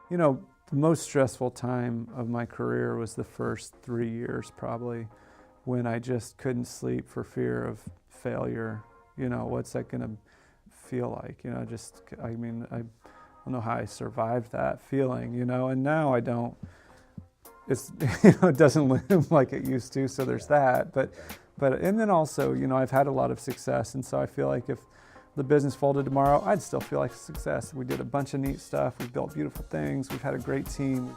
You know, the most stressful time of my career was the first 3 years, probably, when I just couldn't sleep for fear of failure. You know, what's that going to feel like? You know, just, I mean, I don't know how I survived that feeling, you know, and now I don't. It's, it doesn't live like it used to, so there's that. And then also, I've had a lot of success, and so I feel like if the business folded tomorrow, I'd still feel like a success. We did a bunch of neat stuff. We built beautiful things. We've had a great team.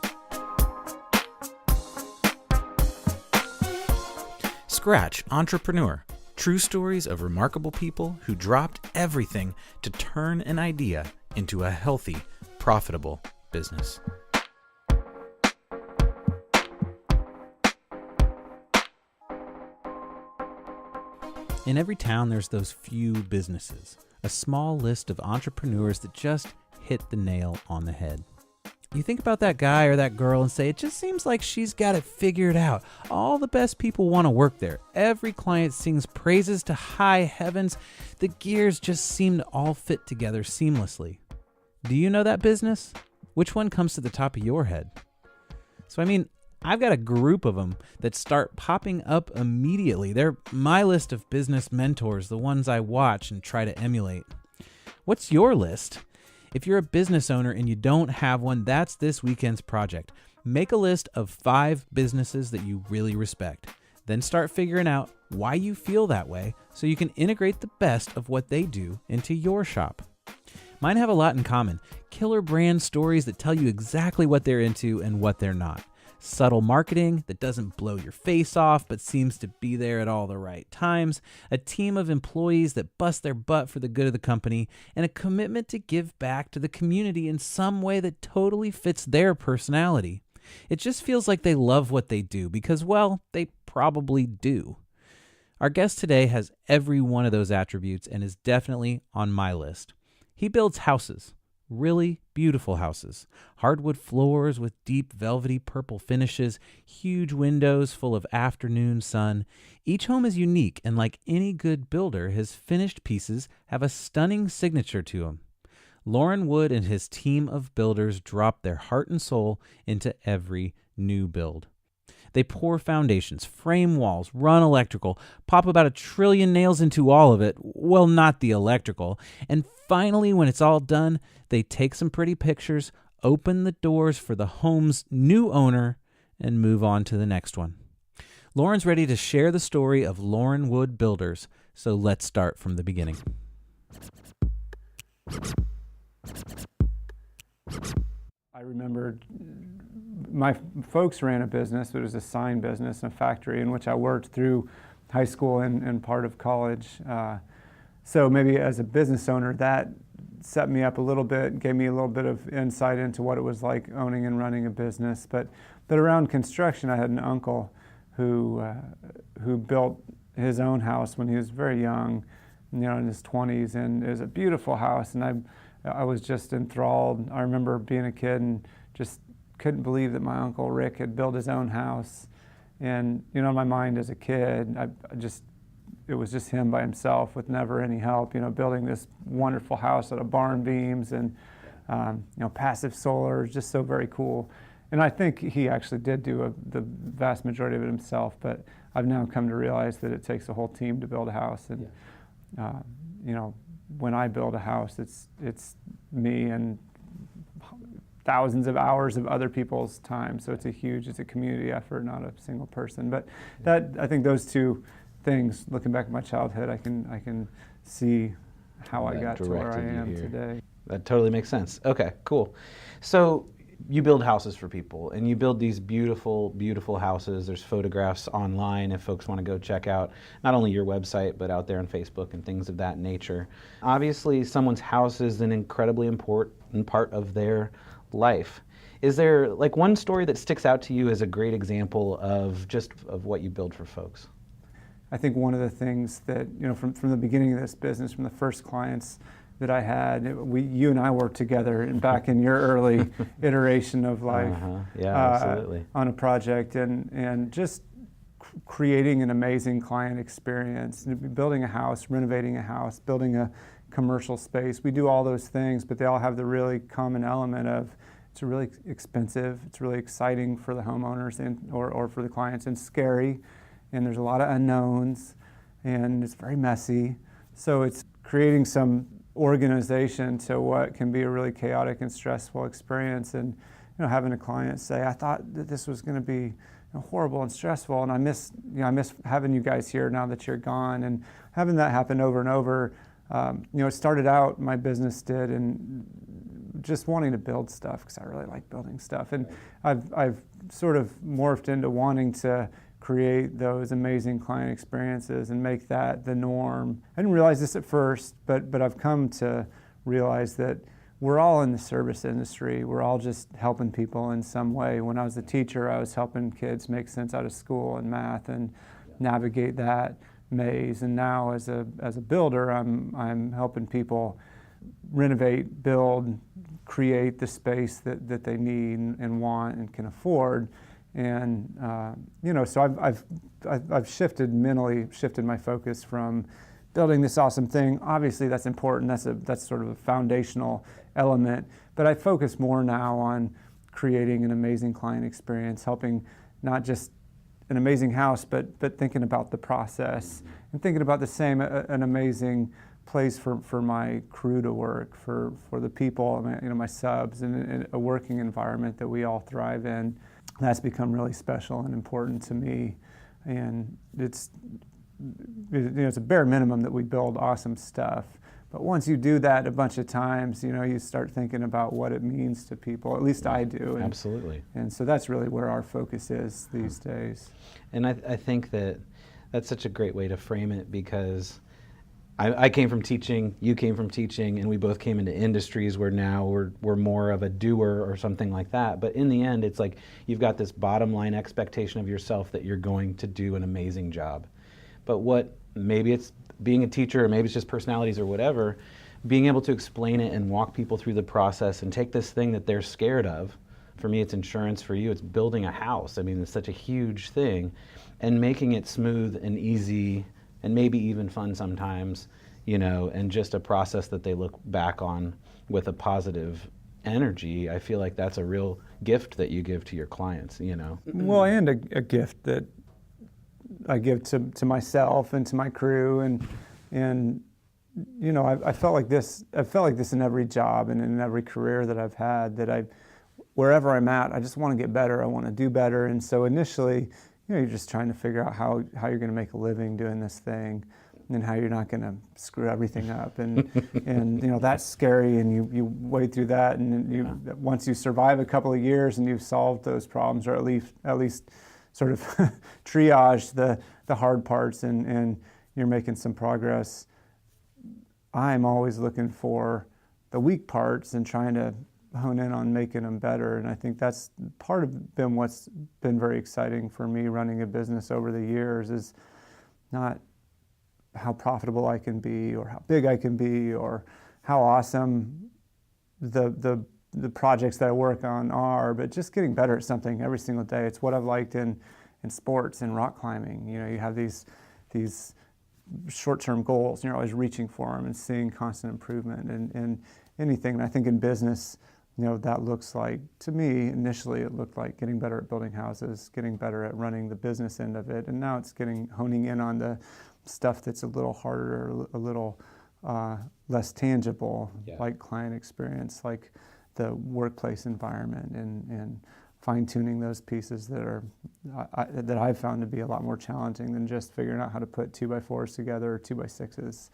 Scratch Entrepreneur. True stories of remarkable people who dropped everything to turn an idea into a healthy, profitable business. In every town, there's those few businesses, a small list of entrepreneurs that just hit the nail on the head. You think about that guy or that girl and say, it just seems like she's got it figured out. All the best people want to work there. Every client sings praises to high heavens. The gears just seem to all fit together seamlessly. Do you know that business? Which one comes to the top of your head? So, I've got a group of them that start popping up immediately. They're my list of business mentors, the ones I watch and try to emulate. What's your list? If you're a business owner and you don't have one, that's this weekend's project. Make a list of 5 businesses that you really respect. Then start figuring out why you feel that way so you can integrate the best of what they do into your shop. Mine have a lot in common. Killer brand stories that tell you exactly what they're into and what they're not. Subtle marketing that doesn't blow your face off but seems to be there at all the right times, a team of employees that bust their butt for the good of the company, and a commitment to give back to the community in some way that totally fits their personality. It just feels like they love what they do because, well, they probably do. Our guest today has every one of those attributes and is definitely on my list. He builds houses. Really beautiful houses. Hardwood floors with deep velvety purple finishes, huge windows full of afternoon sun. Each home is unique, and like any good builder, his finished pieces have a stunning signature to them. Loren Wood and his team of builders drop their heart and soul into every new build. They pour foundations, frame walls, run electrical, pop about 1 trillion nails into all of it. Well, not the electrical. And finally, when it's all done, they take some pretty pictures, open the doors for the home's new owner, and move on to the next one. Loren's ready to share the story of Loren Wood Builders, so let's start from the beginning. I remember my folks ran a business. It was a sign business, a factory in which I worked through high school and part of college. So maybe as a business owner, that set me up a little bit, gave me a little bit of insight into what it was like owning and running a business. But around construction, I had an uncle who built his own house when he was very young, in his 20s, and it was a beautiful house. And I was just enthralled. I remember being a kid and just couldn't believe that my Uncle Rick had built his own house. And, in my mind as a kid, it was just him by himself with never any help, building this wonderful house out of barn beams and, passive solar, just so very cool. And I think he actually did do the vast majority of it himself, but I've now come to realize that it takes a whole team to build a house. And, when I build a house, it's me and thousands of hours of other people's time. So it's a community effort, not a single person. But I think those two things, looking back at my childhood, I can see how I got to where I am today. That totally makes sense. Okay, cool. So you build houses for people, and you build these beautiful, beautiful houses. There's photographs online if folks want to go check out not only your website, but out there on Facebook and things of that nature. Obviously, someone's house is an incredibly important part of their life. Is there like one story that sticks out to you as a great example of what you build for folks? I think one of the things that, from the beginning of this business, from the first clients that I had, you and I worked together back in your early iteration of life. Absolutely. On a project and just creating an amazing client experience, building a house, renovating a house, building a commercial space. We do all those things, but they all have the really common element of it's really expensive. It's really exciting for the homeowners or for the clients, and scary. And there's a lot of unknowns, and it's very messy. So it's creating some organization to what can be a really chaotic and stressful experience. And having a client say, "I thought that this was going to be horrible and stressful, and I miss having you guys here now that you're gone." And having that happen over and over. It started out, my business did, and just wanting to build stuff because I really like building stuff. And I've sort of morphed into wanting to create those amazing client experiences and make that the norm. I didn't realize this at first, but I've come to realize that we're all in the service industry. We're all just helping people in some way. When I was a teacher, I was helping kids make sense out of school and math and navigate that maze. And now as a builder, I'm helping people renovate, build, create the space that they need and want and can afford. And so I've shifted my focus from building this awesome thing. Obviously, that's important. That's sort of a foundational element. But I focus more now on creating an amazing client experience, helping not just an amazing house, but thinking about the process and thinking about an amazing place for my crew to work, for the people, my subs, and a working environment that we all thrive in. That's become really special and important to me. And it's a bare minimum that we build awesome stuff. But once you do that a bunch of times, you start thinking about what it means to people. At least I do. And, absolutely. And so that's really where our focus is these days. And I think that's such a great way to frame it, because I came from teaching, you came from teaching, and we both came into industries where now we're more of a doer or something like that. But in the end, it's like you've got this bottom line expectation of yourself that you're going to do an amazing job. But maybe it's being a teacher, or maybe it's just personalities or whatever, being able to explain it and walk people through the process and take this thing that they're scared of. For me, it's insurance. For you, it's building a house. I mean, it's such a huge thing, and making it smooth and easy and maybe even fun sometimes, and just a process that they look back on with a positive energy. I feel like that's a real gift that you give to your clients, Well, and a gift that I give to myself and to my crew, and I felt like this. I felt like this in every job and in every career that I've had. That wherever I'm at, I just want to get better. I want to do better. And so initially, you're just trying to figure out how you're going to make a living doing this thing, and how you're not going to screw everything up. And that's scary. And you wade through that, and once you survive a couple of years and you've solved those problems, or at least sort of triage the hard parts, and you're making some progress. I'm always looking for the weak parts and trying to hone in on making them better. And I think that's part of what's been very exciting for me running a business over the years, is not how profitable I can be or how big I can be or how awesome the projects that I work on are, but just getting better at something every single day. It's what I've liked in sports and rock climbing. You have these short-term goals, and you're always reaching for them and seeing constant improvement and anything. And I think in business, that looks like, to me, initially it looked like getting better at building houses, getting better at running the business end of it. And now it's honing in on the stuff that's a little harder, a little less tangible, like client experience, like the workplace environment, and fine-tuning those pieces that I've found to be a lot more challenging than just figuring out how to put 2x4s together or 2x6s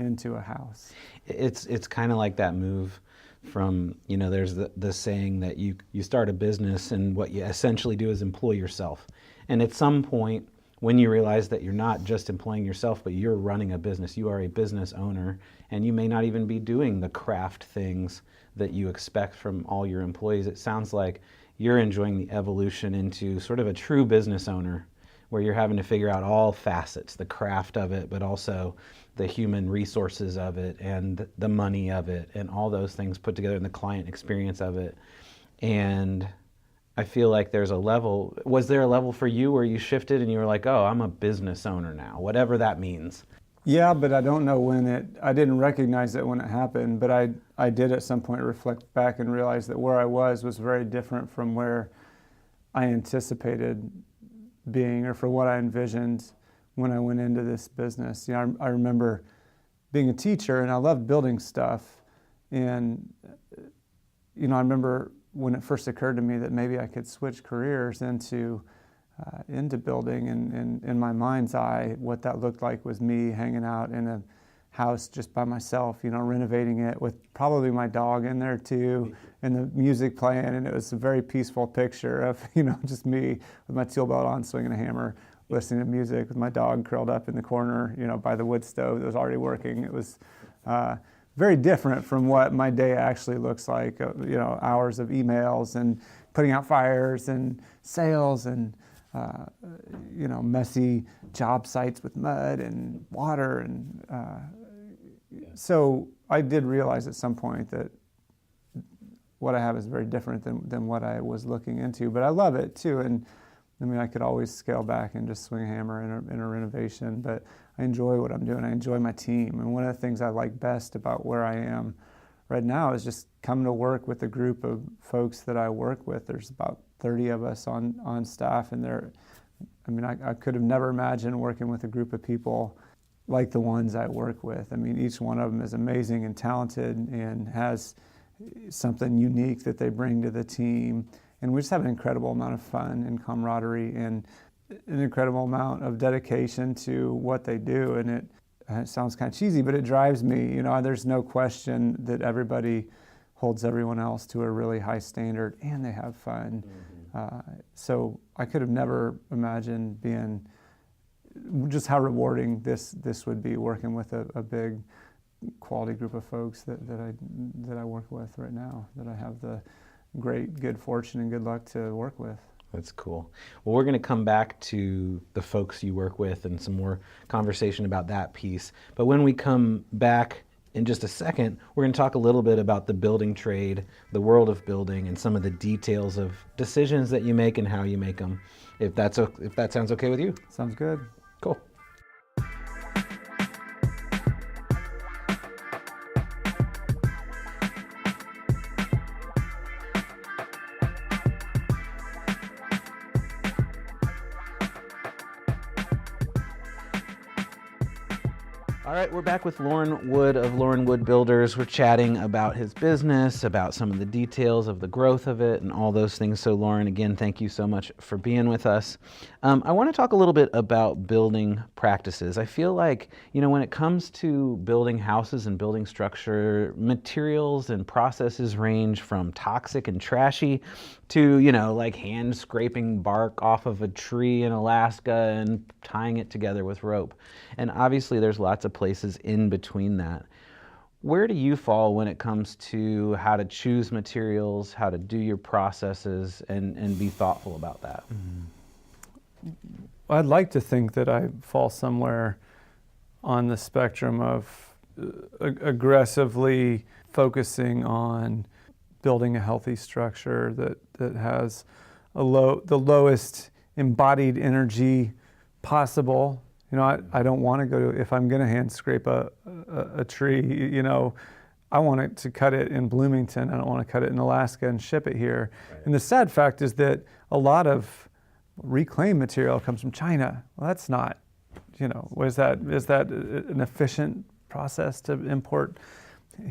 into a house. It's kind of like that move from, there's the saying that you start a business, and what you essentially do is employ yourself. And at some point, when you realize that you're not just employing yourself, but you're running a business, you are a business owner, and you may not even be doing the craft things that you expect from all your employees. It sounds like you're enjoying the evolution into sort of a true business owner, where you're having to figure out all facets, the craft of it, but also the human resources of it, and the money of it, and all those things put together, and the client experience of it. And I feel like there's a level. Was there a level for you where you shifted and you were like, oh, I'm a business owner now, whatever that means? Yeah, but I don't know when I didn't recognize it when it happened, but I did at some point reflect back and realize that where I was very different from where I anticipated being, or for what I envisioned when I went into this business. I remember being a teacher, and I loved building stuff. And I remember when it first occurred to me that maybe I could switch careers into building, and in my mind's eye, what that looked like was me hanging out in a house just by myself, renovating it with probably my dog in there too, and the music playing, and it was a very peaceful picture of, just me with my tool belt on, swinging a hammer, listening to music with my dog curled up in the corner, by the wood stove that was already working. It was very different from what my day actually looks like, hours of emails and putting out fires and sales and messy job sites with mud and water. And so I did realize at some point that what I have is very different than what I was looking into. But I love it too. And I could always scale back and just swing a hammer in a renovation. But I enjoy what I'm doing. I enjoy my team. And one of the things I like best about where I am right now is just coming to work with a group of folks that I work with. There's about 30 of us on staff, and I could have never imagined working with a group of people like the ones I work with. Each one of them is amazing and talented and has something unique that they bring to the team. And we just have an incredible amount of fun and camaraderie and an incredible amount of dedication to what they do. And it sounds kind of cheesy, but it drives me. There's no question that everybody holds everyone else to a really high standard, and they have fun. So I could have never imagined being, just how rewarding this would be, working with a big quality group of folks that I work with right now, that I have the good fortune and good luck to work with. That's cool. Well, we're going to come back to the folks you work with and some more conversation about that piece. But when we come back in just a second, we're going to talk a little bit about the building trade, the world of building, and some of the details of decisions that you make and how you make them. If that sounds okay with you. Sounds good. Cool. All right, we're back with Loren Wood of Loren Wood Builders. We're chatting about his business, about some of the details of the growth of it and all those things. So Loren, again, thank you so much for being with us. I want to talk a little bit about building practices. I feel like, when it comes to building houses and building structure, materials and processes range from toxic and trashy to, like hand scraping bark off of a tree in Alaska and tying it together with rope. And obviously there's lots of places in between that. Where do you fall when it comes to how to choose materials, how to do your processes, and be thoughtful about that? I'd like to think that I fall somewhere on the spectrum of aggressively focusing on building a healthy structure that has the lowest embodied energy possible. I don't want to go to, if I'm going to hand scrape a tree, I want it to cut it in Bloomington. I don't want to cut it in Alaska and ship it here. Right. And the sad fact is that a lot of reclaimed material comes from China. Well, that's not, is that an efficient process to import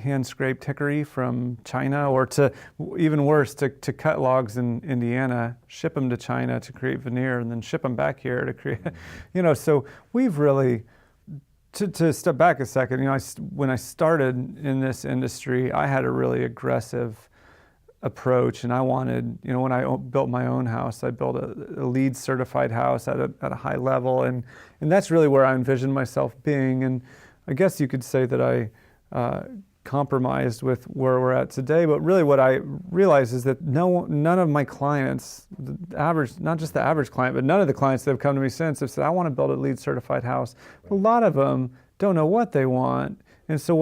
hand-scraped hickory from China, or to, even worse, to cut logs in Indiana, ship them to China to create veneer, and then ship them back here to create, so we've really, to step back a second, when I started in this industry, I had a really aggressive approach, and I wanted, when I built my own house, I built a LEED certified house at a high level, and that's really where I envisioned myself being. And I guess you could say that I compromised with where we're at today, but really what I realized is that none of my clients, not just the average client, but none of the clients that have come to me since have said, I want to build a LEED certified house. A lot of them don't know what they want. And so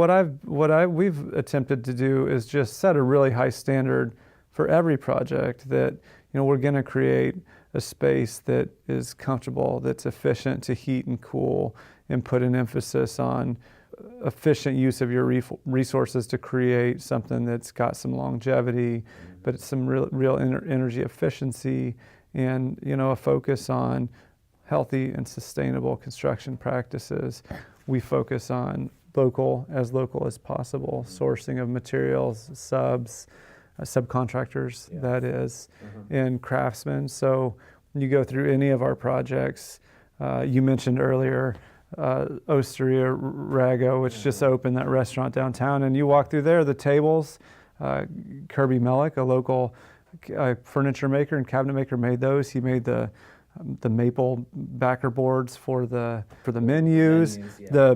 we've attempted to do is just set a really high standard for every project, that we're going to create a space that is comfortable, that's efficient to heat and cool, and put an emphasis on efficient use of your resources to create something that's got some longevity, but it's some real energy efficiency, and a focus on healthy and sustainable construction practices. We focus on local as possible, sourcing of materials, subcontractors, that is, and craftsmen. So you go through any of our projects. You mentioned earlier Osteria Rago, which just opened, that restaurant downtown, and you walk through there, the tables, Kirby Mellick, a local furniture maker and cabinet maker, made those. He made the maple backer boards for the menus. The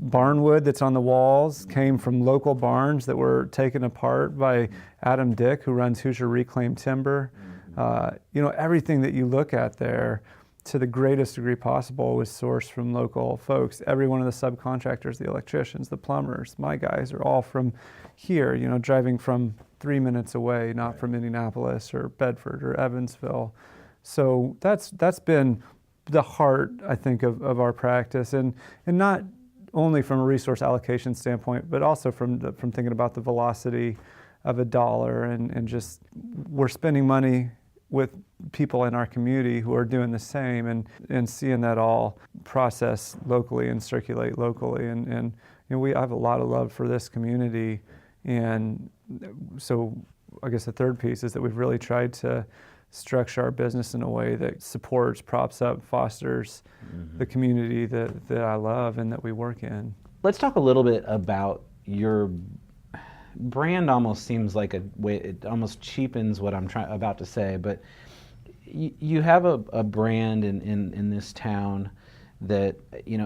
barnwood that's on the walls came from local barns that were taken apart by Adam Dick, who runs Hoosier Reclaimed Timber. Everything that you look at there, to the greatest degree possible, was sourced from local folks. Every one of the subcontractors, the electricians, the plumbers, my guys are all from here, driving from 3 minutes away, not from Indianapolis or Bedford or Evansville. So that's been the heart, I think, of our practice, and not only from a resource allocation standpoint, but also from thinking about the velocity of a dollar, and just we're spending money with people in our community who are doing the same, and seeing that all process locally and circulate locally. And I have a lot of love for this community. And so I guess the third piece is that we've really tried to structure our business in a way that supports, props up, fosters the community that I love and that we work in. Let's talk a little bit about your brand. Almost seems like a way, it almost cheapens what I'm about to say, but you have a brand in this town that,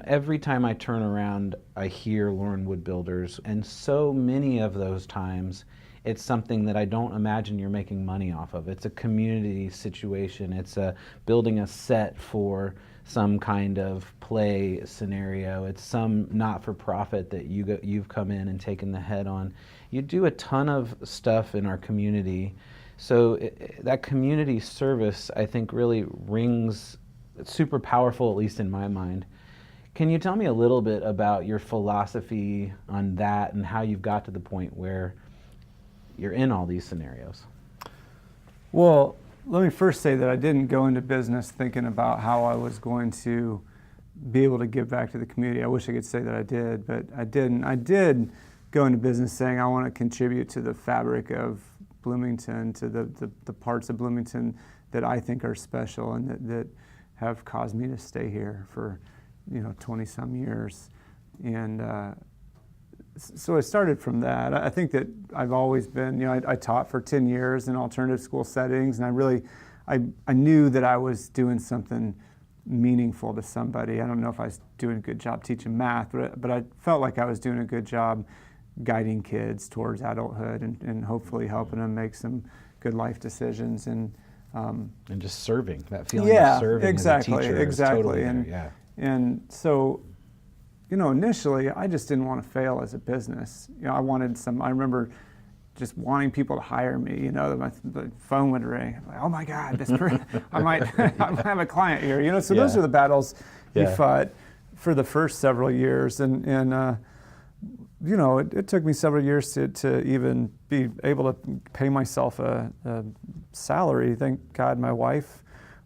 every time I turn around, I hear Loren Wood Builders, and so many of those times it's something that I don't imagine you're making money off of. It's a community situation. It's building a set for some kind of play scenario. It's some not-for-profit that you've come in and taken the head on. You do a ton of stuff in our community. So that community service, I think, really rings super powerful, at least in my mind. Can you tell me a little bit about your philosophy on that and how you've got to the point where you're in all these scenarios? Well, let me first say that I didn't go into business thinking about how I was going to be able to give back to the community. I wish I could say that I did, but I didn't. I did go into business saying I want to contribute to the fabric of Bloomington, to the parts of Bloomington that I think are special and that have caused me to stay here for 20-some years. And so I started from that. I think that I've always been, I taught for 10 years in alternative school settings, and I knew that I was doing something meaningful to somebody. I don't know if I was doing a good job teaching math, but I felt like I was doing a good job guiding kids towards adulthood and hopefully helping them make some good life decisions. And just serving, that feeling of serving exactly, as a teacher exactly. is totally and, there, and so, initially I just didn't want to fail as a business. I remember just wanting people to hire me. The phone would ring. Like, oh my God, I might have a client here. So those are the battles you fought for the first several years, and it took me several years to even be able to pay myself a salary. Thank God my wife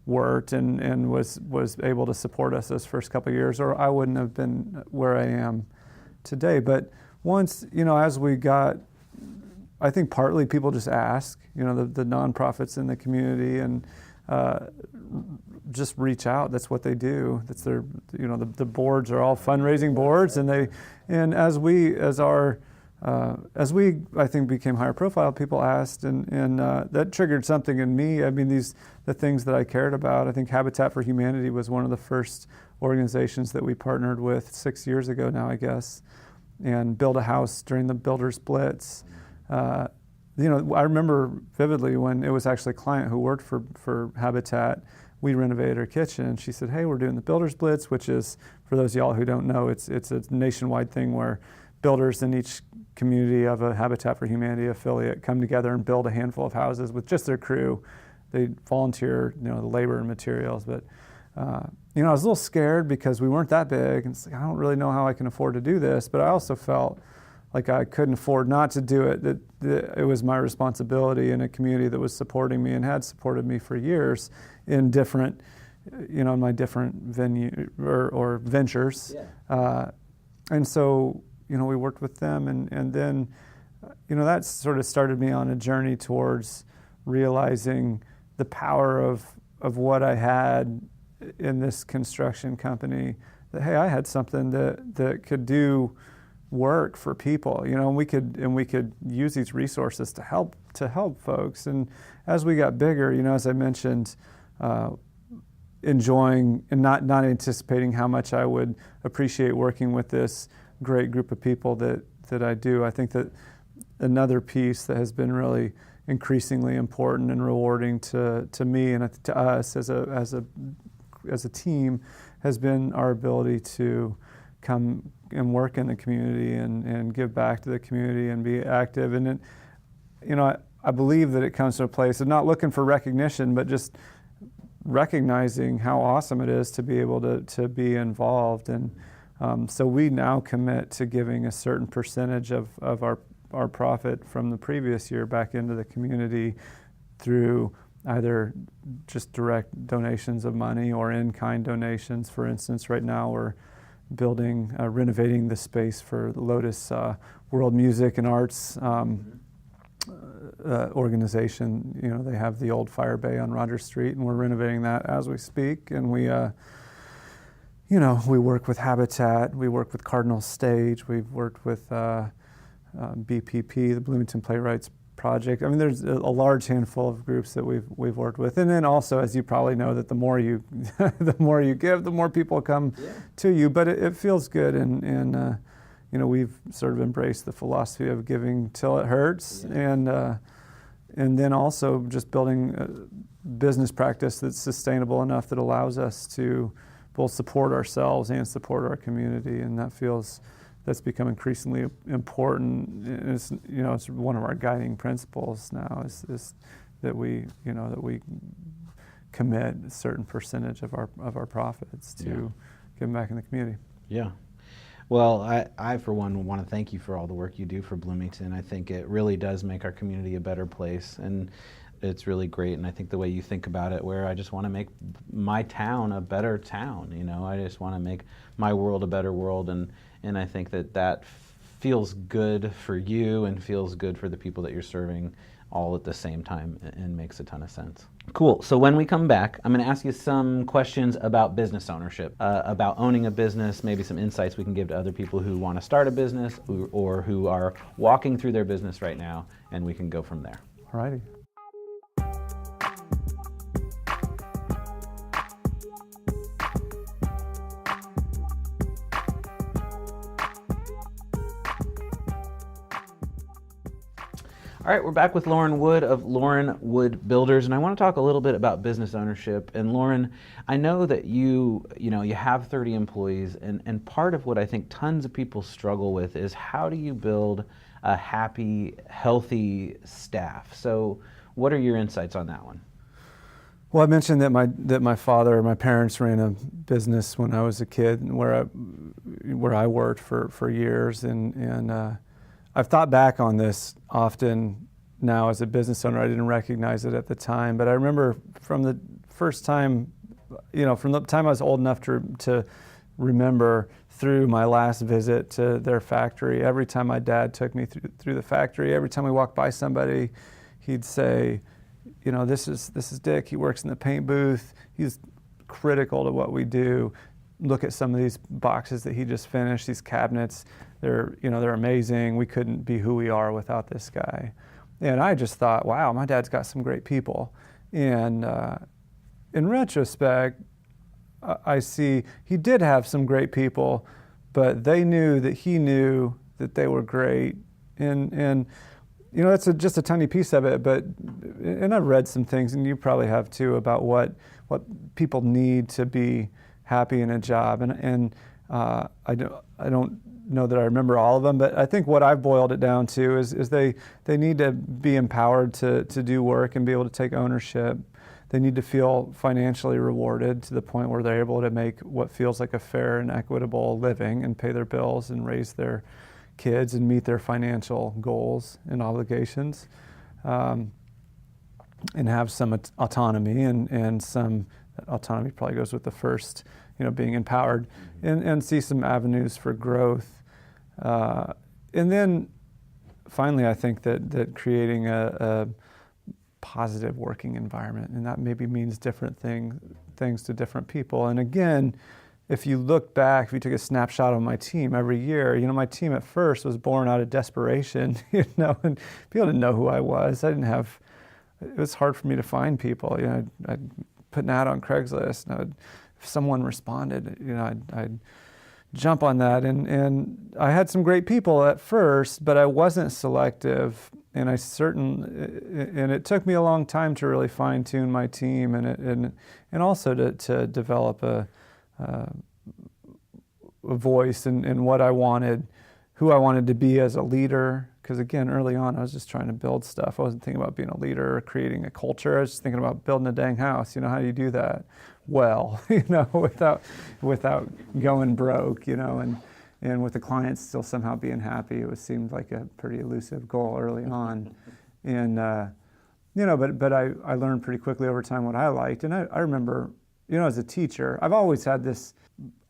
worked and was able to support us those first couple of years, or I wouldn't have been where I am today. But once, as we got, I think partly people just ask, the nonprofits in the community, and just reach out. That's what they do. That's their, the boards are all fundraising boards, and as we I think became higher profile, people asked, and that triggered something in me. I mean, the things that I cared about. I think Habitat for Humanity was one of the first organizations that we partnered with 6 years ago now, I guess, and built a house during the Builders Blitz. I remember vividly when it was actually a client who worked for Habitat. We renovated her kitchen, and she said, "Hey, we're doing the Builders Blitz," which is, for those of y'all who don't know, it's a nationwide thing where builders in each community of a Habitat for Humanity affiliate come together and build a handful of houses with just their crew. They volunteer, the labor and materials, but you know, I was a little scared because we weren't that big, and it's like, I don't really know how I can afford to do this, but I also felt like I couldn't afford not to do it, that it was my responsibility in a community that was supporting me and had supported me for years in different, you know, in my different venue or ventures. Yeah. And so, you know, we worked with them, and then, you know, that sort of started me on a journey towards realizing the power of what I had in this construction company, that, hey, I had something that could do work for people, you know, and we could use these resources to help folks. And as we got bigger, you know, as I mentioned, enjoying and not anticipating how much I would appreciate working with this great group of people that I do. I think that another piece that has been really increasingly important and rewarding to me and to us as a team has been our ability to come and work in the community and give back to the community and be active. And it, you know, I believe that it comes to a place of not looking for recognition, but just recognizing how awesome it is to be able to be involved. And so we now commit to giving a certain percentage of our profit from the previous year back into the community through either just direct donations of money or in-kind donations. For instance, right now we're building, renovating the space for the Lotus World Music and Arts organization. You know, they have the old fire bay on Rogers Street, and we're renovating that as we speak. And we, you know, we work with Habitat, we work with Cardinal Stage, we've worked with BPP, the Bloomington Playwrights Project. I mean, there's a large handful of groups that we've worked with, and then also, as you probably know, that the more you the more you give, the more people come to you. But it feels good, and you know, we've sort of embraced the philosophy of giving till it hurts, and then also just building a business practice that's sustainable enough that allows us to both support ourselves and support our community, and that's become increasingly important. And it's, you know, it's one of our guiding principles now is that we commit a certain percentage of our profits to give them back in the community. Yeah. Well, I for one want to thank you for all the work you do for Bloomington. I think it really does make our community a better place, and it's really great. And I think the way you think about it, where I just want to make my town a better town, you know, I just want to make my world a better world, and I think that feels good for you and feels good for the people that you're serving all at the same time, and makes a ton of sense. Cool. So when we come back, I'm going to ask you some questions about business ownership, about owning a business, maybe some insights we can give to other people who want to start a business or who are walking through their business right now, and we can go from there. All righty. All right, we're back with Loren Wood of Loren Wood Builders, and I want to talk a little bit about business ownership. And Loren, I know that you have 30 employees, and part of what I think tons of people struggle with is how do you build a happy, healthy staff? So what are your insights on that one? Well, I mentioned that my parents ran a business when I was a kid, where I worked for years, and I've thought back on this often now as a business owner. I didn't recognize it at the time, but I remember from the first time, you know, from the time I was old enough to remember through my last visit to their factory, every time my dad took me through the factory, every time we walked by somebody, he'd say, you know, this is Dick. He works in the paint booth. He's critical to what we do. Look at some of these boxes that he just finished, these cabinets. They're amazing. We couldn't be who we are without this guy. And I just thought, wow, my dad's got some great people. And in retrospect, I see he did have some great people, but they knew that he knew that they were great. And you know, that's just a tiny piece of it. And I've read some things, and you probably have too, about what people need to be happy in a job. And I don't know that I remember all of them, but I think what I've boiled it down to is they need to be empowered to do work and be able to take ownership. They need to feel financially rewarded to the point where they're able to make what feels like a fair and equitable living and pay their bills and raise their kids and meet their financial goals and obligations, and have some autonomy, and some autonomy probably goes with the first, being empowered, and see some avenues for growth. And then finally, I think that creating a positive working environment, and that maybe means different things to different people. And again, if you look back, if you took a snapshot of my team every year, my team at first was born out of desperation, and people didn't know who I was. It was hard for me to find people. I'd put an ad on Craigslist, and if someone responded, I'd jump on that. And I had some great people at first, but I wasn't selective. And and it took me a long time to really fine tune my team, and also to develop a voice in what I wanted, who I wanted to be as a leader. Because again, early on, I was just trying to build stuff. I wasn't thinking about being a leader or creating a culture. I was just thinking about building a dang house. How do you do that well? Without going broke. And with the clients still somehow being happy. Seemed like a pretty elusive goal early on. And but I learned pretty quickly over time what I liked. And I remember, as a teacher, I've always had this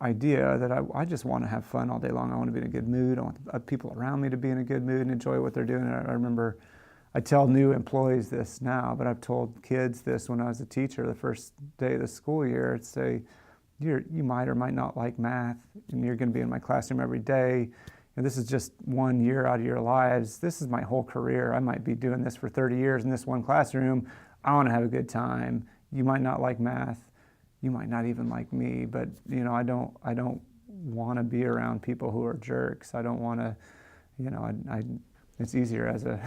idea that I just want to have fun all day long. I want to be in a good mood. I want the people around me to be in a good mood and enjoy what they're doing. And I remember, I tell new employees this now, but I've told kids this when I was a teacher the first day of the school year. I'd say, you might or might not like math, and you're going to be in my classroom every day. And this is just 1 year out of your lives. This is my whole career. I might be doing this for 30 years in this one classroom. I want to have a good time. You might not like math. You might not even like me, but I don't want to be around people who are jerks. I don't want to, it's easier as a,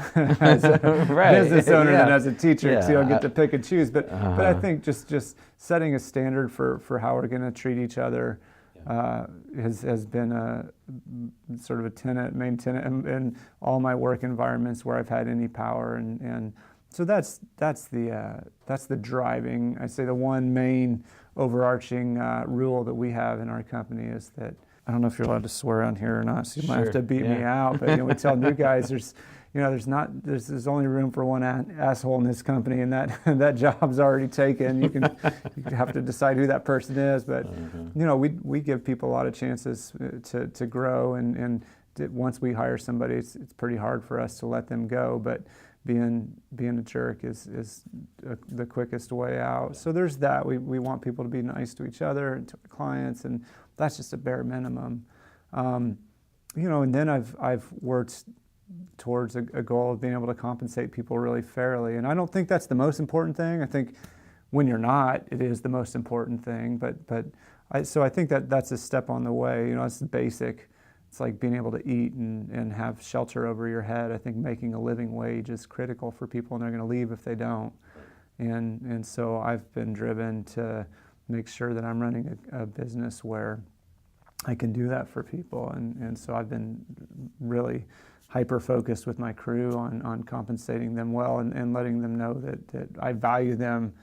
right. business owner Yeah. than as a teacher, because you don't get to pick and choose. But I think just setting a standard for how we're going to treat each other has been a sort of a main tenet in all my work environments where I've had any power, and so that's the driving. I say the one main overarching rule that we have in our company is that, I don't know if you're allowed to swear on here or not, so you might have to beat me out. But we tell new guys there's only room for one asshole in this company, and that job's already taken. You have to decide who that person is. But we give people a lot of chances to grow, and once we hire somebody, it's pretty hard for us to let them go. But being a jerk is the quickest way out. So there's that. We want people to be nice to each other and to our clients, and that's just a bare minimum. And then I've worked towards a goal of being able to compensate people really fairly. And I don't think that's the most important thing. I think when you're not, it is the most important thing. So I think that's a step on the way. It's basic. It's like being able to eat and have shelter over your head. I think making a living wage is critical for people, and they're going to leave if they don't. And so I've been driven to make sure that I'm running a business where I can do that for people. And so I've been really hyper-focused with my crew on compensating them well, and letting them know that I value them,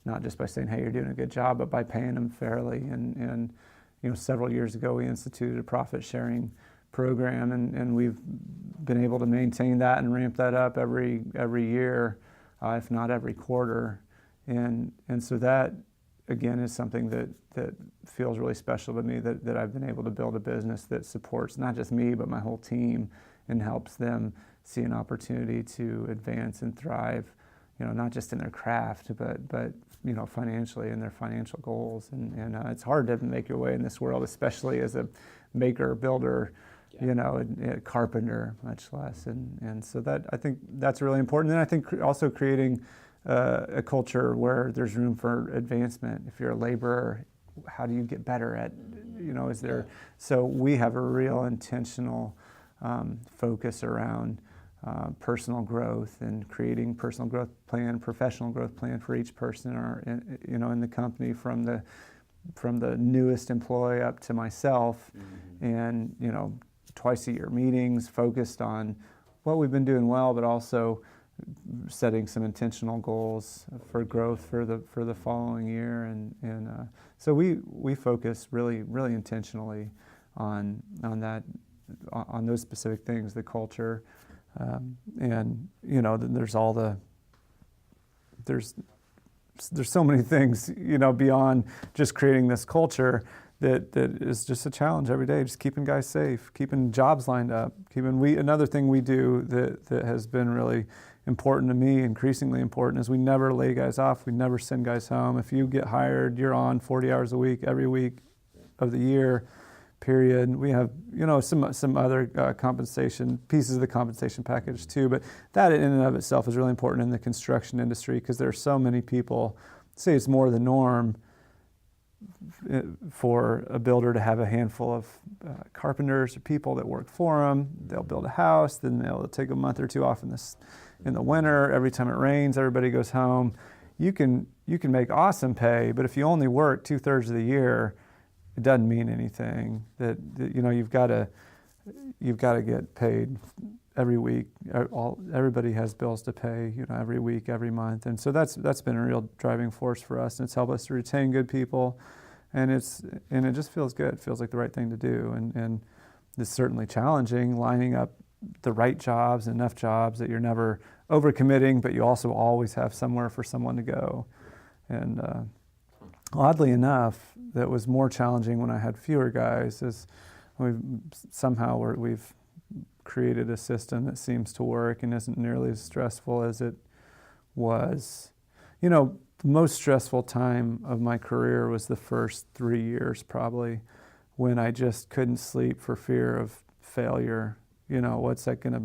not just by saying, hey, you're doing a good job, but by paying them fairly. And several years ago, we instituted a profit-sharing program, and we've been able to maintain that and ramp that up every year, if not every quarter. And so that, again, is something that feels really special to me, that I've been able to build a business that supports not just me, but my whole team, and helps them see an opportunity to advance and thrive, not just in their craft, but financially in their financial goals. And it's hard to make your way in this world, especially as a maker, builder, a carpenter, much less. And so that, I think that's really important. And I think also creating a culture where there's room for advancement. If you're a laborer, how do you get better at, is there? So we have a real intentional focus around personal growth, and creating personal growth plan, professional growth plan for each person, in the company, from the newest employee up to myself. And twice a year meetings focused on what we've been doing well, but also setting some intentional goals for growth for the following year, and so we focus really intentionally on those specific things, the culture, and there's so many things beyond just creating this culture that is just a challenge every day, just keeping guys safe, keeping jobs lined up, another thing we do that has been really important to me, increasingly important, is we never lay guys off. We never send guys home. If you get hired, you're on 40 hours a week, every week of the year, period. We have, some other compensation, pieces of the compensation package too, but that in and of itself is really important in the construction industry because there are so many people, say it's more the norm for a builder to have a handful of carpenters or people that work for them. They'll build a house, then they'll take a month or two off in the winter. Every time it rains, everybody goes home. You can make awesome pay, but if you only work 2/3 of the year, it doesn't mean anything. That you've got to get paid every week. Everybody has bills to pay, every week, every month, and so that's been a real driving force for us, and it's helped us to retain good people, and it just feels good. It feels like the right thing to do, and it's certainly challenging lining up the right jobs, enough jobs that you're never overcommitting, but you also always have somewhere for someone to go. And oddly enough, that was more challenging when I had fewer guys, as we've created a system that seems to work and isn't nearly as stressful as it was. The most stressful time of my career was the first 3 years probably, when I just couldn't sleep for fear of failure. What's that going to,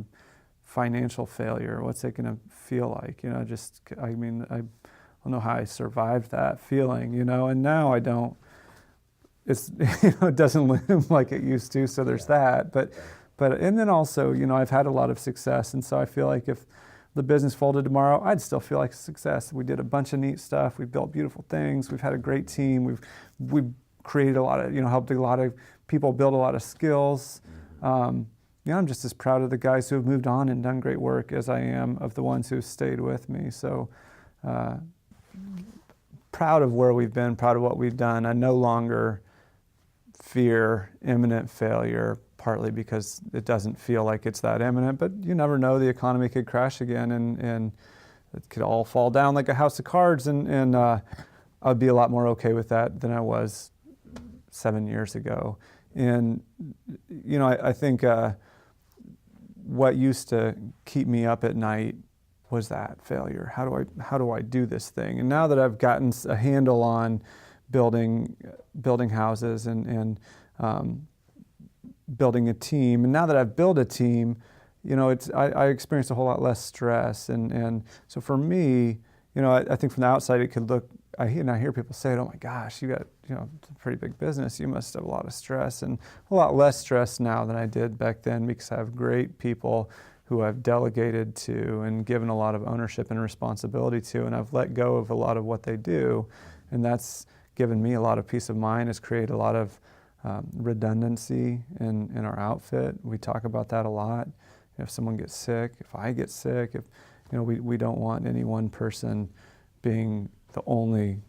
financial failure, what's it going to feel like? I don't know how I survived that feeling, and now I don't. It's, it doesn't loom like it used to, so there's that. But and then also, I've had a lot of success, and so I feel like if the business folded tomorrow, I'd still feel like a success. We did a bunch of neat stuff. We've built beautiful things. We've had a great team. We've created a lot of, helped a lot of people build a lot of skills. I'm just as proud of the guys who have moved on and done great work as I am of the ones who have stayed with me. So proud of where we've been, proud of what we've done. I no longer fear imminent failure, partly because it doesn't feel like it's that imminent, but you never know, the economy could crash again and it could all fall down like a house of cards, and I'd be a lot more okay with that than I was 7 years ago. And I think what used to keep me up at night was that failure. How do I do this thing? And now that I've gotten a handle on building houses and building a team, and now that I've built a team, I experience a whole lot less stress. And so for me, I think from the outside it could look. I hear people say, "Oh my gosh, you got a pretty big business. You must have a lot of stress," and a lot less stress now than I did back then, because I have great people who I've delegated to and given a lot of ownership and responsibility to, and I've let go of a lot of what they do, and that's given me a lot of peace of mind. It's created a lot of redundancy in our outfit. We talk about that a lot. If someone gets sick, if I get sick, if we don't want any one person being the only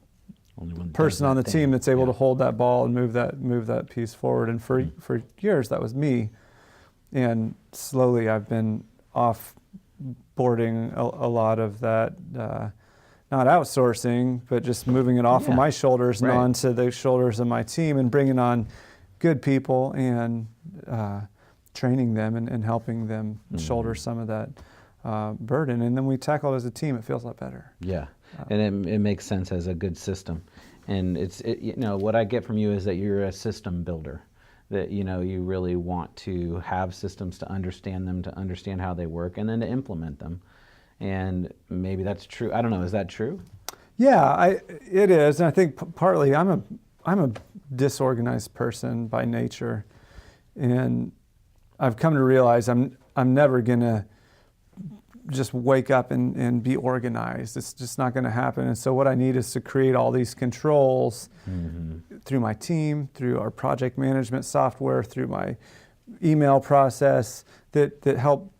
one person on the team that's able to hold that ball and move that piece forward. And for years that was me, and slowly I've been offboarding a lot of that, not outsourcing, but just moving it off of my shoulders and onto the shoulders of my team, and bringing on good people and training them and helping them shoulder some of that burden. And then we tackle it as a team. It feels a lot better. Yeah. And it makes sense as a good system. And what I get from you is that you're a system builder, that you really want to have systems, to understand them, to understand how they work, and then to implement them. And maybe that's true. I don't know. Is that true? Yeah, it is. And I think partly I'm a disorganized person by nature, and I've come to realize I'm never gonna just wake up and be organized. It's just not going to happen. And so what I need is to create all these controls through my team, through our project management software, through my email process that help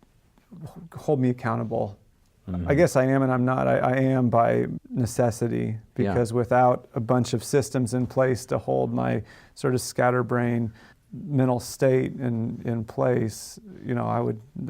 hold me accountable. I guess I am and I'm not. I am by necessity, because without a bunch of systems in place to hold my sort of scatterbrain mental state in place,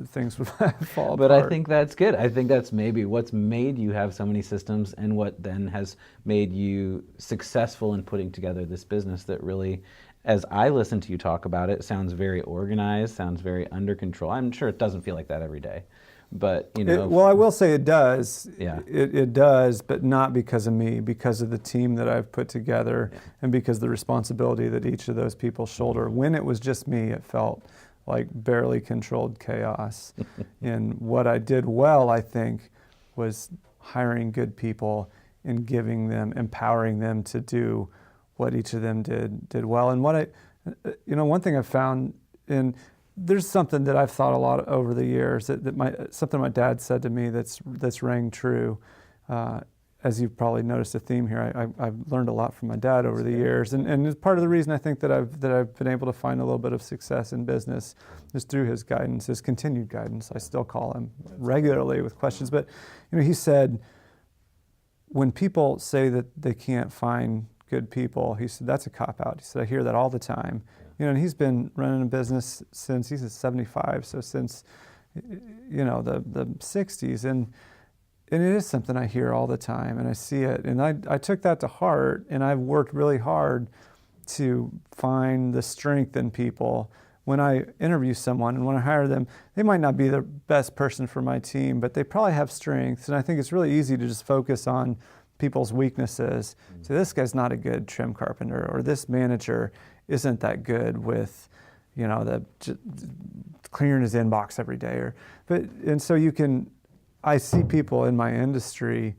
things would fall But apart. I think that's good. I think that's maybe what's made you have so many systems, and what then has made you successful in putting together this business that really, as I listen to you talk about it, sounds very organized, sounds very under control. I'm sure it doesn't feel like that every day. But, Well, I will say it does. Yeah. It does, but not because of me, because of the team that I've put together, and because of the responsibility that each of those people shoulder. When it was just me, it felt like barely controlled chaos. And what I did well, I think, was hiring good people and empowering them to do what each of them did well. And one thing I've found there's something that I've thought a lot over the years something my dad said to me that's rang true. As you've probably noticed a theme here, I've learned a lot from my dad over the years, and it's part of the reason I think that I've been able to find a little bit of success in business is through his guidance, his continued guidance. I still call him regularly with questions, but he said, when people say that they can't find good people, he said, that's a cop-out. He said, I hear that all the time. And he's been running a business since he's 75, so since the 60s, and it is something I hear all the time, and I see it, and I took that to heart, and I've worked really hard to find the strength in people. When I interview someone and when I hire them, they might not be the best person for my team, but they probably have strengths, and I think it's really easy to just focus on people's weaknesses. So this guy's not a good trim carpenter, or this manager isn't that good with, clearing his inbox every day. I see people in my industry,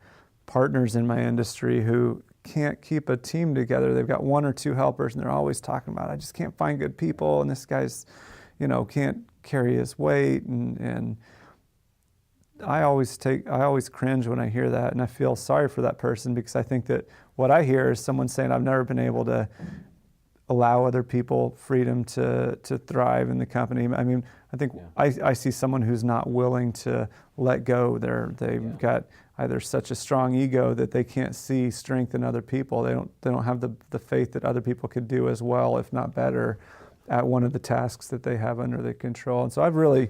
partners in my industry, who can't keep a team together. They've got one or two helpers, and they're always talking about, I just can't find good people, and this guy's, can't carry his weight, and I always cringe when I hear that, and I feel sorry for that person, because I think that what I hear is someone saying, I've never been able to allow other people freedom to thrive in the company. I mean, I think I see someone who's not willing to let go. They've got either such a strong ego that they can't see strength in other people. They don't have the faith that other people could do as well, if not better, at one of the tasks that they have under their control. And so I've really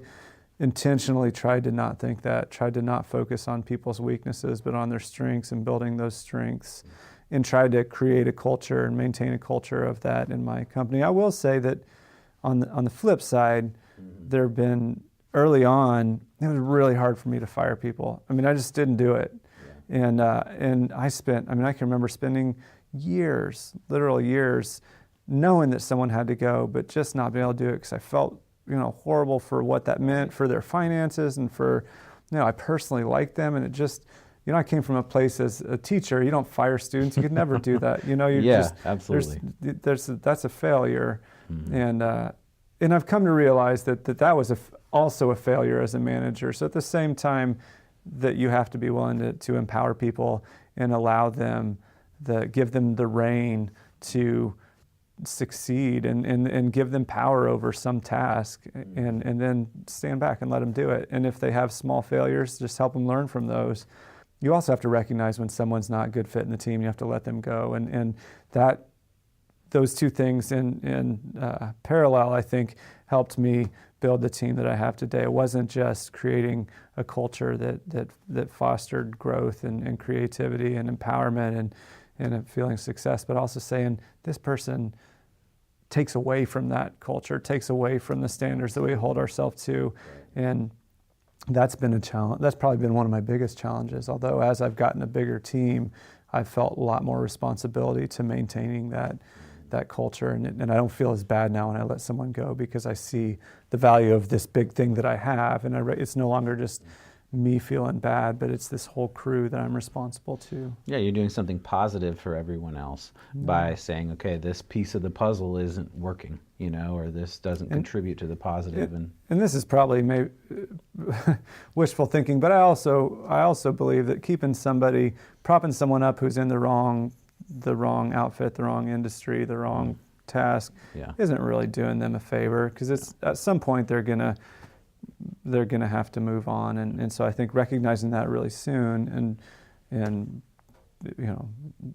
intentionally tried to not think that, tried to not focus on people's weaknesses, but on their strengths and building those strengths, and tried to create a culture and maintain a culture of that in my company. I will say that on the flip side, there have been, early on, it was really hard for me to fire people. I mean, I just didn't do it. And I can remember spending years, literal years, knowing that someone had to go, but just not being able to do it because I felt, horrible for what that meant for their finances, and for, I personally liked them, and it just, I came from a place as a teacher. You don't fire students. You could never do that. Absolutely. That's a failure, and I've come to realize that was also a failure as a manager. So at the same time, that you have to be willing to empower people and allow them, give them the rein to succeed, and give them power over some task, and then stand back and let them do it. And if they have small failures, just help them learn from those. You also have to recognize when someone's not a good fit in the team. You have to let them go, and that those two things in parallel, I think, helped me build the team that I have today. It wasn't just creating a culture that fostered growth and creativity and empowerment and a feeling of success, but also saying this person takes away from that culture, takes away from the standards that we hold ourselves to, and that's been a challenge. That's probably been one of my biggest challenges. Although as I've gotten a bigger team, I've felt a lot more responsibility to maintaining that culture, and I don't feel as bad now when I let someone go, because I see the value of this big thing that I have, and it's no longer just me feeling bad, but it's this whole crew that I'm responsible to. Yeah, you're doing something positive for everyone else by saying, okay, this piece of the puzzle isn't working, or this doesn't contribute to the positive. And this is probably maybe wishful thinking, but I also believe that propping someone up who's in the wrong outfit, the wrong industry, the wrong task Yeah. isn't really doing them a favor, because it's at some point they're gonna have to move on, and so I think recognizing that really soon and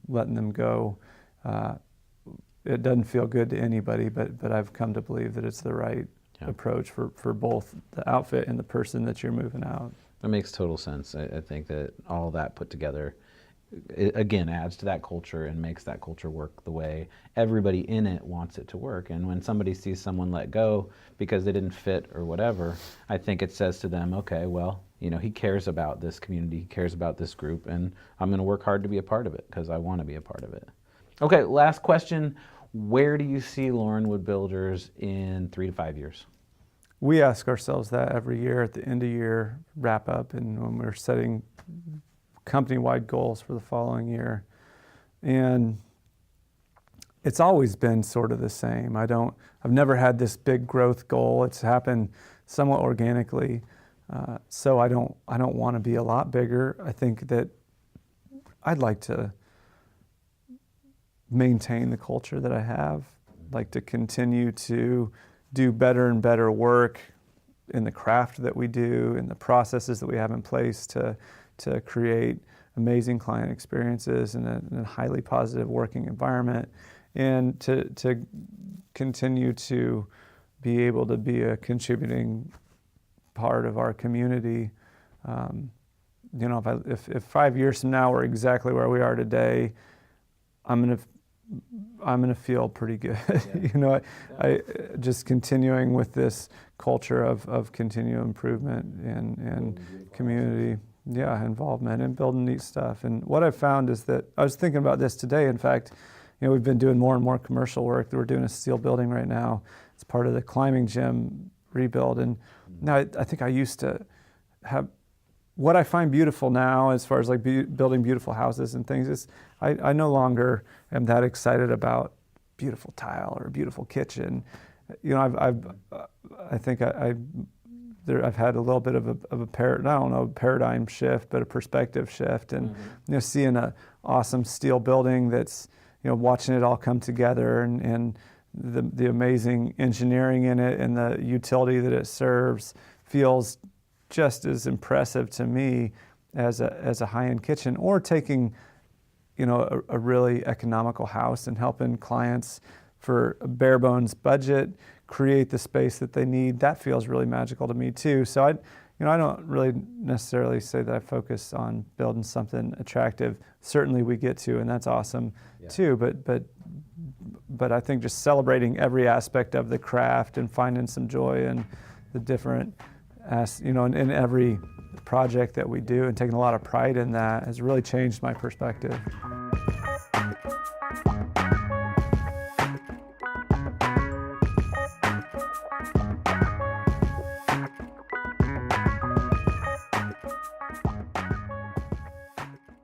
letting them go, it doesn't feel good to anybody, but I've come to believe that it's the right approach for both the outfit and the person that you're moving out. That makes total sense. I think that all that put together, it, again, adds to that culture and makes that culture work the way everybody in it wants it to work. And when somebody sees someone let go because they didn't fit or whatever, I think it says to them, okay, well, he cares about this community, he cares about this group, and I'm going to work hard to be a part of it because I want to be a part of it. Okay, last question. Where do you see Loren Wood Builders in 3 to 5 years? We ask ourselves that every year at the end of year wrap up, and when we're setting company-wide goals for the following year. And it's always been sort of the same. I've never had this big growth goal. It's happened somewhat organically. So I don't want to be a lot bigger. I think that I'd like to maintain the culture that I have, like to continue to do better and better work in the craft that we do, in the processes that we have in place to create amazing client experiences in a highly positive working environment, and to continue to be able to be a contributing part of our community. If 5 years from now we're exactly where we are today, I'm gonna feel pretty good. Yeah. I just continuing with this culture of continual improvement and community, involvement and building neat stuff. And what I've found is that I was thinking about this today. In fact, we've been doing more and more commercial work. We're doing a steel building right now. It's part of the climbing gym rebuild. And now I think I used to have what I find beautiful now, as far as like building beautiful houses and things, is I no longer am that excited about beautiful tile or a beautiful kitchen. I think I've had a little bit of a paradigm shift, but a perspective shift, and seeing an awesome steel building that's watching it all come together, and the amazing engineering in it and the utility that it serves feels just as impressive to me as a high-end kitchen, or taking a really economical house and helping clients for a bare bones budget create the space that they need. That feels really magical to me too. So I don't really necessarily say that I focus on building something attractive. Certainly we get to, and that's awesome too. But I think just celebrating every aspect of the craft and finding some joy in the different in every project that we do, and taking a lot of pride in that, has really changed my perspective.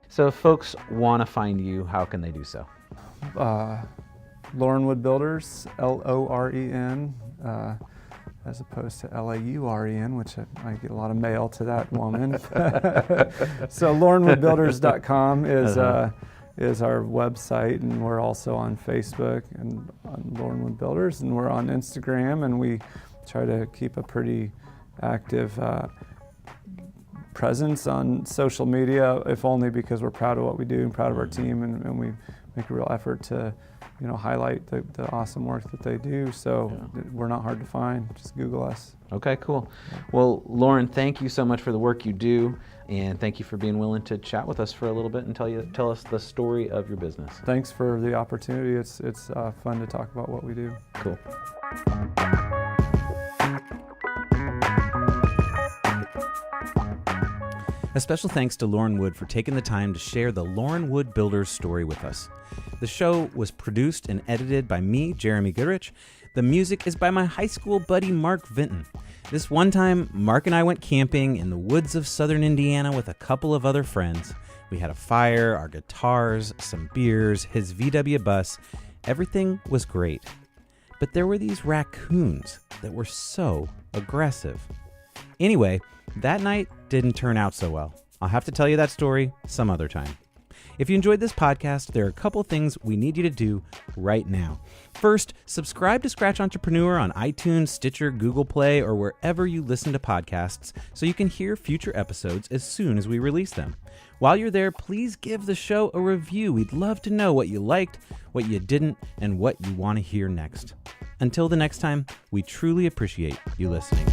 So if folks want to find you, how can they do so? Loren Wood Builders, Loren, as opposed to Lauren, which I get a lot of mail to that woman. So LorenWoodBuilders.com is our website, and we're also on Facebook and on Loren Wood Builders, and we're on Instagram, and we try to keep a pretty active presence on social media, if only because we're proud of what we do and proud of our team, and we make a real effort to highlight the awesome work that they do. So we're not hard to find. Just Google us. Okay, cool. Well, Loren, thank you so much for the work you do, and thank you for being willing to chat with us for a little bit and tell us the story of your business. Thanks for the opportunity. It's fun to talk about what we do. Cool. A special thanks to Loren Wood for taking the time to share the Loren Wood Builders story with us. The show was produced and edited by me, Jeremy Goodrich. The music is by my high school buddy, Mark Vinton. This one time, Mark and I went camping in the woods of southern Indiana with a couple of other friends. We had a fire, our guitars, some beers, his VW bus. Everything was great. But there were these raccoons that were so aggressive. Anyway, that night didn't turn out so well. I'll have to tell you that story some other time. If you enjoyed this podcast, there are a couple things we need you to do right now. First, subscribe to Scratch Entrepreneur on iTunes, Stitcher, Google Play, or wherever you listen to podcasts so you can hear future episodes as soon as we release them. While you're there, please give the show a review. We'd love to know what you liked, what you didn't, and what you want to hear next. Until the next time, we truly appreciate you listening.